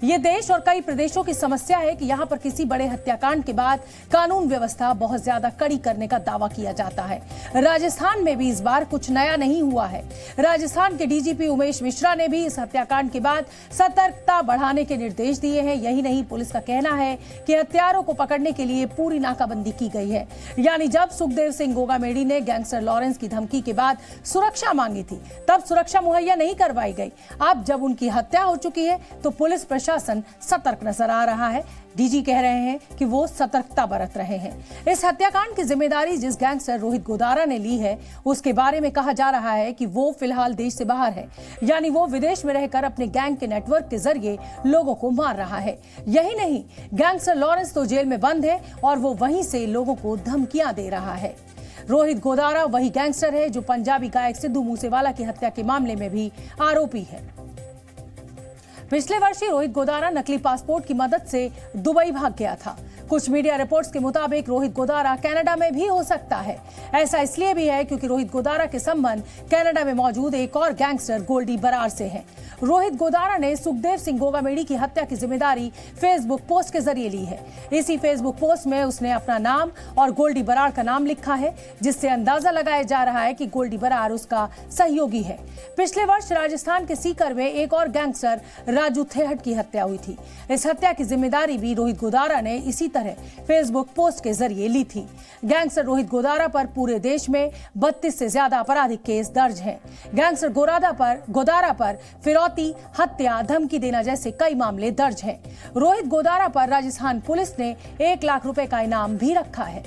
ये देश और कई प्रदेशों की समस्या है कि यहाँ पर किसी बड़े हत्याकांड के बाद कानून व्यवस्था बहुत ज्यादा कड़ी करने का दावा किया जाता है। राजस्थान में भी इस बार कुछ नया नहीं हुआ है। राजस्थान के डीजीपी उमेश मिश्रा ने भी इस हत्याकांड के बाद सतर्कता बढ़ाने के निर्देश दिए हैं। यही नहीं, पुलिस का कहना है कि हत्यारों को पकड़ने के लिए पूरी नाकाबंदी की गई है। यानी जब सुखदेव सिंह गोगामेडी ने गैंगस्टर लॉरेंस की धमकी के बाद सुरक्षा मांगी थी, तब सुरक्षा मुहैया नहीं करवाई गई। अब जब उनकी हत्या हो चुकी है तो पुलिस प्रशासन सतर्क नजर आ रहा है। डीजी कह रहे हैं कि वो सतर्कता बरत रहे हैं। इस हत्याकांड की जिम्मेदारी जिस गैंगस्टर रोहित गोदारा ने ली है, उसके बारे में कहा जा रहा है कि वो फिलहाल देश से बाहर है। यानी वो विदेश में रहकर अपने गैंग के नेटवर्क के जरिए लोगों को मार रहा है। यही नहीं, गैंगस्टर लॉरेंस तो जेल में बंद है और वो वहीं से लोगों को धमकियां दे रहा है। रोहित गोदारा वही गैंगस्टर है जो पंजाबी गायक सिद्धू मूसेवाला की हत्या के मामले में भी आरोपी है। पिछले वर्ष ही रोहित गोदारा नकली पासपोर्ट की मदद से दुबई भाग गया था। कुछ मीडिया रिपोर्ट्स के मुताबिक रोहित गोदारा कनाडा में भी हो सकता है। ऐसा इसलिए भी है क्योंकि रोहित गोदारा के संबंध कनाडा में मौजूद एक और गैंगस्टर गोल्डी बरार से हैं। रोहित गोदारा ने सुखदेव सिंह गोगामेडी की हत्या की जिम्मेदारी फेसबुक पोस्ट के जरिए ली है। इसी फेसबुक पोस्ट में उसने अपना नाम और गोल्डी बरार का नाम लिखा है, जिससे अंदाजा लगाया जा रहा है कि गोल्डी बरार उसका सहयोगी है। पिछले वर्ष राजस्थान के सीकर में एक और गैंगस्टर राजू थेहट की हत्या हुई थी। इस हत्या की जिम्मेदारी भी रोहित गोदारा ने इसी तरह फेसबुक पोस्ट के जरिए ली थी। गैंगस्टर रोहित गोदारा पर पूरे देश में 32 से ज्यादा आपराधिक केस दर्ज हैं। गैंगस्टर गोदारा पर फिरौती, हत्या, धमकी देना जैसे कई मामले दर्ज हैं। रोहित गोदारा पर राजस्थान पुलिस ने 1 लाख रुपए का इनाम भी रखा है।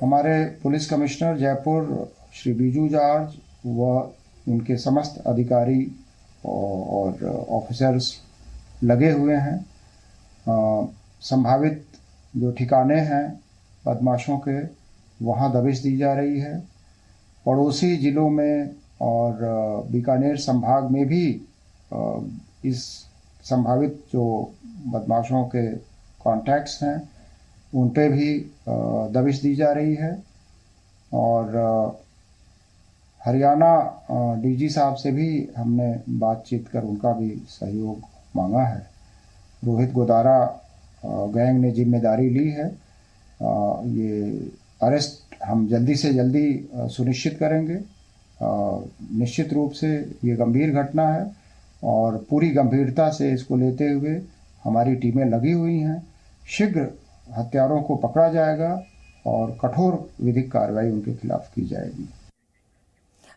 हमारे police commissioner Jaipur Shri Biju George व उनके समस्त अधिकारी और ऑफिसर्स लगे हुए हैं। संभावित जो ठिकाने हैं बदमाशों के, वहाँ दबिश दी जा रही है। पड़ोसी जिलों में और बीकानेर संभाग में भी इस संभावित जो बदमाशों के कॉन्टैक्ट्स हैं उन पे भी दबिश दी जा रही है। और हरियाणा डीजी साहब से भी हमने बातचीत कर उनका भी सहयोग मांगा है। रोहित गोदारा गैंग ने जिम्मेदारी ली है। ये अरेस्ट हम जल्दी से जल्दी सुनिश्चित करेंगे। निश्चित रूप से ये गंभीर घटना है और पूरी गंभीरता से इसको लेते हुए हमारी टीमें लगी हुई हैं। शीघ्र हत्यारों को पकड़ा जाएगा और कठोर विधिक कार्रवाई उनके खिलाफ की जाएगी।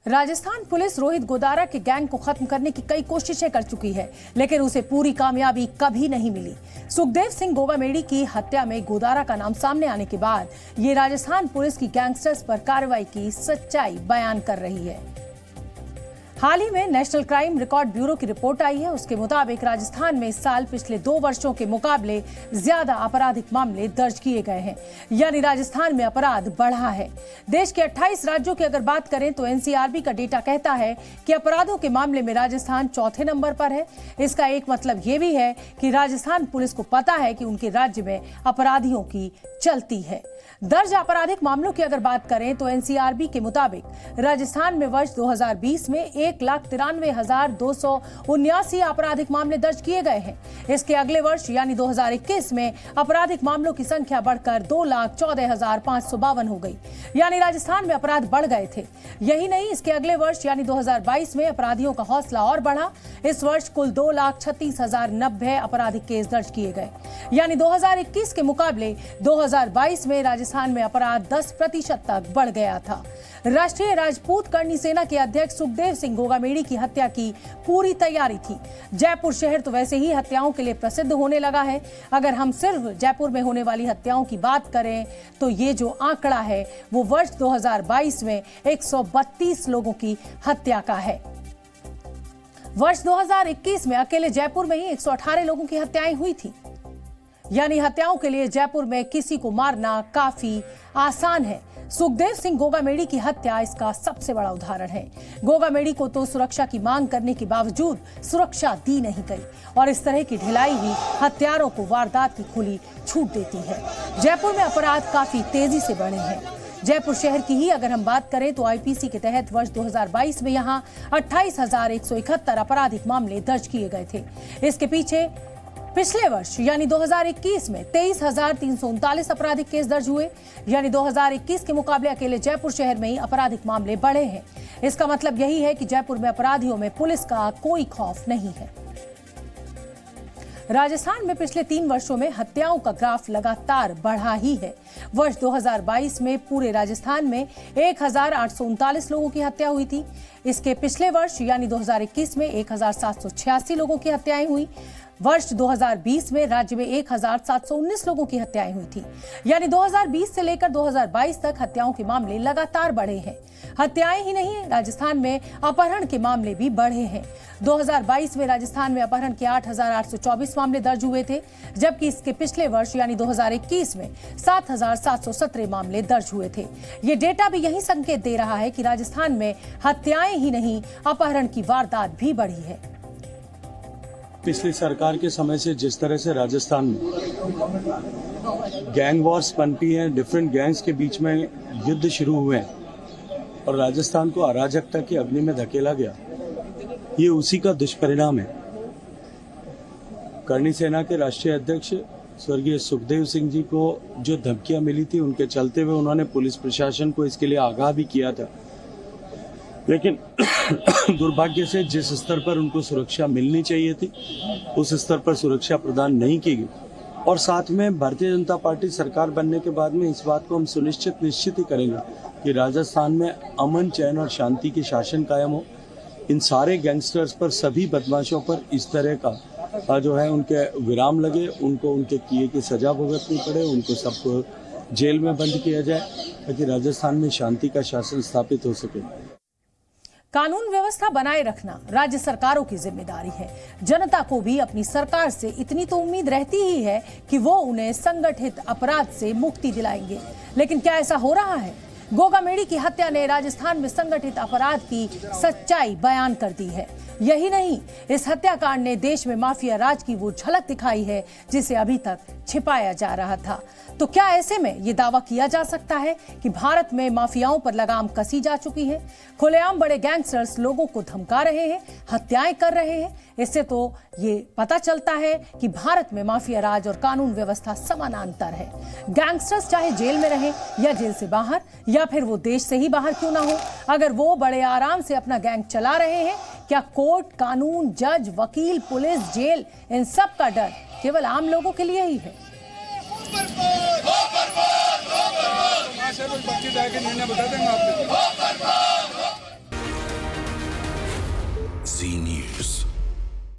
राजस्थान पुलिस रोहित गोदारा के गैंग को खत्म करने की कई कोशिशें कर चुकी है, लेकिन उसे पूरी कामयाबी कभी नहीं मिली। सुखदेव सिंह गोगामेडी की हत्या में गोदारा का नाम सामने आने के बाद ये राजस्थान पुलिस की गैंगस्टर्स पर कार्रवाई की सच्चाई बयान कर रही है। हाल ही में नेशनल क्राइम रिकॉर्ड ब्यूरो की रिपोर्ट आई है। उसके मुताबिक राजस्थान में इस साल पिछले 2 वर्षों के मुकाबले ज्यादा आपराधिक मामले दर्ज किए गए हैं। यानी राजस्थान में अपराध बढ़ा है। देश के 28 राज्यों की अगर बात करें तो एनसीआरबी का डेटा कहता है कि अपराधों के मामले में राजस्थान 4थे नंबर पर है। इसका एक मतलब ये भी है कि राजस्थान पुलिस को पता है कि उनके राज्य में अपराधियों की चलती है। दर्ज आपराधिक मामलों की अगर बात करें तो एनसीआरबी के मुताबिक राजस्थान में वर्ष 2020 में 1,93,279 आपराधिक मामले दर्ज किए गए हैं। इसके अगले वर्ष यानी 2021 में आपराधिक मामलों की संख्या बढ़कर 2,14,552 हो गई। यानी राजस्थान में अपराध बढ़ गए थे। यही नहीं, इसके अगले वर्ष यानी 2022 में अपराधियों का हौसला और बढ़ा। इस वर्ष कुल 2,36,090 आपराधिक केस दर्ज किए गए। यानी 2021 के मुकाबले 2022 में राजस्थान में अपराध 10% तक बढ़ गया था। राष्ट्रीय राजपूत करनी सेना के अध्यक्ष सुखदेव सिंह गोगामेडी की हत्या की पूरी तैयारी थी। जयपुर शहर तो वैसे ही हत्याओं के लिए प्रसिद्ध होने लगा है। अगर हम सिर्फ जयपुर में होने वाली हत्याओं की बात करें तो ये जो आंकड़ा है वो वर्ष 2022 में 132 लोगों की हत्या का है। वर्ष 2021 में अकेले जयपुर में ही 118 लोगों की हत्याएं हुई थी। यानी हत्याओं के लिए जयपुर में किसी को मारना काफी आसान है। सुखदेव सिंह गोगामेडी की हत्या इसका सबसे बड़ा उदाहरण है। गोगामेडी को तो सुरक्षा की मांग करने के बावजूद सुरक्षा दी नहीं गई और इस तरह की ढिलाई ही हत्यारों को वारदात की खुली छूट देती है। जयपुर में अपराध काफी तेजी से बढ़े हैं। जयपुर शहर की ही अगर हम बात करें तो आईपीसी के तहत वर्ष 2022 में यहां 28,171 आपराधिक मामले दर्ज किए गए थे। इसके पीछे पिछले वर्ष यानी 2021 में 23,339 आपराधिक केस दर्ज हुए, यानी 2021 के मुकाबले अकेले जयपुर शहर में ही आपराधिक मामले बढ़े हैं। इसका मतलब यही है कि जयपुर में अपराधियों में पुलिस का कोई खौफ नहीं है। राजस्थान में पिछले 3 वर्षों में हत्याओं का ग्राफ लगातार बढ़ा ही है। वर्ष 2022 में पूरे राजस्थान में 1,839 लोगों की हत्या हुई थी। इसके पिछले वर्ष यानी 2021 में 1,786 लोगों की हत्याएं हुई। वर्ष 2020 में राज्य में 1,719 लोगों की हत्याएं हुई थी, यानी 2020 से लेकर 2022 तक हत्याओं के मामले लगातार बढ़े हैं। हत्याएं ही नहीं, राजस्थान में अपहरण के मामले भी बढ़े हैं। 2022 में राजस्थान में अपहरण के 8,824 मामले दर्ज हुए थे, जबकि इसके पिछले वर्ष यानी 2021 में 7,717 मामले दर्ज हुए थे। ये डेटा भी यही संकेत दे रहा है कि राजस्थान में हत्याएं ही नहीं, अपहरण की वारदात भी बढ़ी है। पिछली सरकार के समय से जिस तरह से राजस्थान में गैंग वॉर्स पनपी हैं, डिफरेंट गैंग्स के बीच में युद्ध शुरू हुए हैं और राजस्थान को अराजकता की अग्नि में धकेला गया, ये उसी का दुष्परिणाम है। करणी सेना के राष्ट्रीय अध्यक्ष स्वर्गीय सुखदेव सिंह जी को जो धमकियां मिली थी, उनके चलते हुए उन्होंने पुलिस प्रशासन को इसके लिए आगाह भी किया था, लेकिन दुर्भाग्य से जिस स्तर पर उनको सुरक्षा मिलनी चाहिए थी उस स्तर पर सुरक्षा प्रदान नहीं की गई। और साथ में भारतीय जनता पार्टी सरकार बनने के बाद में इस बात को हम निश्चित ही करेंगे कि राजस्थान में अमन, चैन और शांति की शासन कायम हो। इन सारे गैंगस्टर्स पर, सभी बदमाशों पर इस तरह का जो है उनके विराम लगे, उनको उनके किए की सजा भुगतनी पड़े, उनको सबको जेल में बंद किया जाए ताकि राजस्थान में शांति का शासन स्थापित हो सके। कानून व्यवस्था बनाए रखना राज्य सरकारों की जिम्मेदारी है। जनता को भी अपनी सरकार से इतनी तो उम्मीद रहती ही है कि वो उन्हें संगठित अपराध से मुक्ति दिलाएंगे, लेकिन क्या ऐसा हो रहा है? गोगा मेडी की हत्या ने राजस्थान में संगठित अपराध की सच्चाई बयान कर दी है। यही नहीं, इस हत्याकांड ने देश में माफिया राज की वो झलक दिखाई है जिसे अभी तक छिपाया जा रहा था। तो क्या ऐसे में ये दावा किया जा सकता है कि भारत में माफियाओं पर लगाम कसी जा चुकी है? खुलेआम बड़े गैंगस्टर्स लोगों को धमका रहे हैं, हत्याएं कर रहे हैं। इससे तो ये पता चलता है कि भारत में माफिया राज और कानून व्यवस्था समानांतर है। गैंगस्टर्स चाहे जेल में रहें या जेल से बाहर, या फिर वो देश से ही बाहर क्यों ना हो, अगर वो बड़े आराम से अपना गैंग चला रहे हैं, क्या कोर्ट, कानून, जज, वकील, पुलिस, जेल, इन सब का डर केवल आम लोगों के लिए ही है? निर्णय बता देंगे आपको।